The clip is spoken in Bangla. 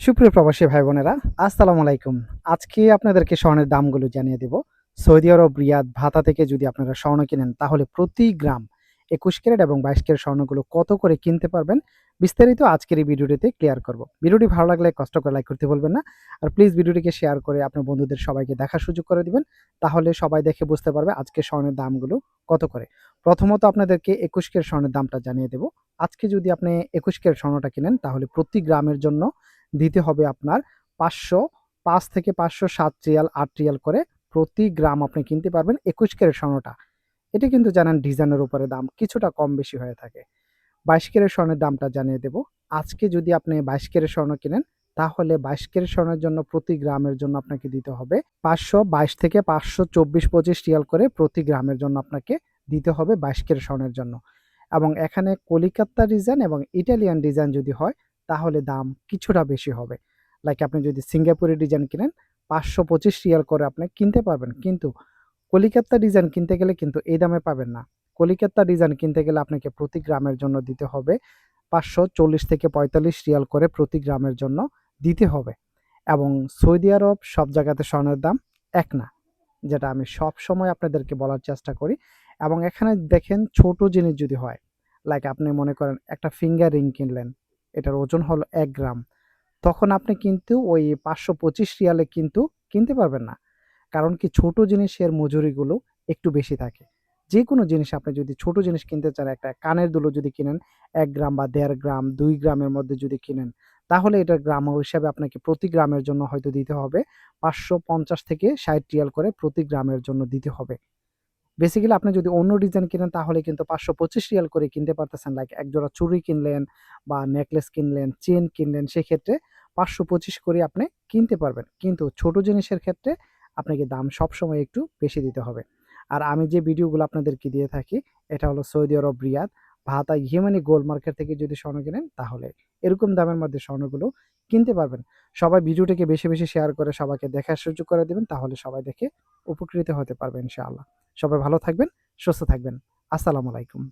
সুপ্রিয় প্রবাসী ভাই বোনেরা, আসসালামু আলাইকুম। আজকে আপনাদেরকে স্বর্ণের দামগুলো জানিয়ে দেব। সৌদি আরব রিয়াদ ভাতা থেকে যদি আপনারা স্বর্ণ কিনেন তাহলে প্রতি গ্রাম ২১ ক্যারেট এবং ২২ ক্যারেট স্বর্ণগুলো কত করে কিনতে পারবেন, বিস্তারিত আজকের এই ভিডিওটিতে ক্লিয়ার করব। ভিডিওটি ভালো লাগলে কষ্ট করে লাইক করতে ভুলবেন না। আর প্লিজ ভিডিওটিকে শেয়ার করে আপনার বন্ধুদের সবাইকে দেখার সুযোগ করে দিবেন। তাহলে সবাই দেখে বুঝতে পারবে আজকে স্বর্ণের দামগুলো কত করে। প্রথমত আপনাদেরকে ২১ ক্যারেট স্বর্ণের দামটা জানিয়ে দেব। আজকে যদি আপনি ২১ ক্যারেট স্বর্ণটা কিনেন তাহলে প্রতি গ্রামের জন্য দিতে হবে আপনার ৫০৫ থেকে ৫০৭ রিয়াল ৮ রিয়াল করে প্রতি গ্রাম আপনি কিনতে পারবেন ২১ ক্যারেট স্বর্ণটা। এটা কিন্তু জানেন ডিজাইনের উপরে দাম কিছুটা কম বেশি হয়ে থাকে। ২২ ক্যারেট স্বর্ণের দামটা জানিয়ে দেব। আজকে যদি আপনি ২২ ক্যারেট স্বর্ণ কিনেন তাহলে ২২ ক্যারেট স্বর্ণের জন্য প্রতি গ্রামের জন্য আপনাকে দিতে হবে ৫২২ থেকে ৫২৪-২৫ রিয়াল করে প্রতি গ্রামের জন্য আপনাকে দিতে হবে ২২ ক্যারেট স্বর্ণের জন্য। এবং এখানে কলিকাতা ডিজাইন এবং ইটালিয়ান ডিজাইন যদি হয় তাহলে দাম কিছুটা বেশি হবে। লাইক আপনি যদি সিঙ্গাপুরি ডিজাইন কিনেন ৫২৫ রিয়াল করে আপনি কিনতে পারবেন। কিন্তু কলিকাতা ডিজাইন কিনতে গেলে কিন্তু এই দামে পাবেন না। কলিকাতা ডিজাইন কিনতে গেলে আপনাকে প্রতি গ্রামের জন্য দিতে হবে ৫৪০ থেকে ৪৫ রিয়াল করে প্রতি গ্রামের জন্য দিতে হবে। এবং সৌদি আরব সব জায়গাতে স্বর্ণের দাম এক না। যেটা আমি সবসময় আপনাদেরকে বলার চেষ্টা করি। এবং এখানে দেখেন ছোট জিনিস যদি হয়, লাইক আপনি মনে করেন একটা ফিঙ্গার রিং কিনলেন, এটার ওজন হলো ১ গ্রাম। তখন আপনি কিন্তু ওই ৫২৫ রিয়ালে কিন্তু কিনতে পারবেন না। কারণ কি ছোট জিনিসের মজুরিগুলো একটু বেশি থাকে। যেকোনো জিনিস আপনি যদি ছোট জিনিস কিনতে চান, একটা কানের দুল যদি কিনেন ১ গ্রাম বা ১.৫ গ্রাম, ২ গ্রামের মধ্যে যদি কিনেন, তাহলে এটার গ্রাম হিসাবে আপনাকে প্রতি গ্রামের জন্য হয়তো দিতে হবে ৫৫০ থেকে ৬০ রিয়াল করে প্রতি গ্রামের জন্য দিতে হবে। বেসিক্যালি আপনি যদি অন্য ডিজাইন কিনেন তাহলে কিন্তু ৫২৫ রিয়াল করে কিনতে পারতেছেন। লাইক এক জোড়া চুড়ি কিনলেন বা নেকলেস কিনলেন, চেইন কিনলেন, সেক্ষেত্রে ৫২৫ করে আপনি কিনতে পারবেন। কিন্তু ছোট জিনিসের ক্ষেত্রে আপনাকে দাম সবসময় একটু বেশি দিতে হবে। আর আমি যে ভিডিওগুলো আপনাদেরকে দিয়ে থাকি এটা হলো সৌদি আরব রিয়াদ, ভাতা, ইয়েমেনি গোল্ড মার্কেট থেকে যদি স্বর্ণ কিনেন তাহলে এরকম দামের মধ্যে স্বর্ণগুলো কিনতে পারবেন। সবাই ভিডিওটিকে বেশি, বেশি শেয়ার করে সবাইকে দেখার সুযোগ করে দিবেন, তাহলে সবাই দেখে উপকৃত হতে পারবে ইনশাআল্লাহ। সবাই ভালো থাকবেন, সুস্থ থাকবেন। আসসালামু আলাইকুম।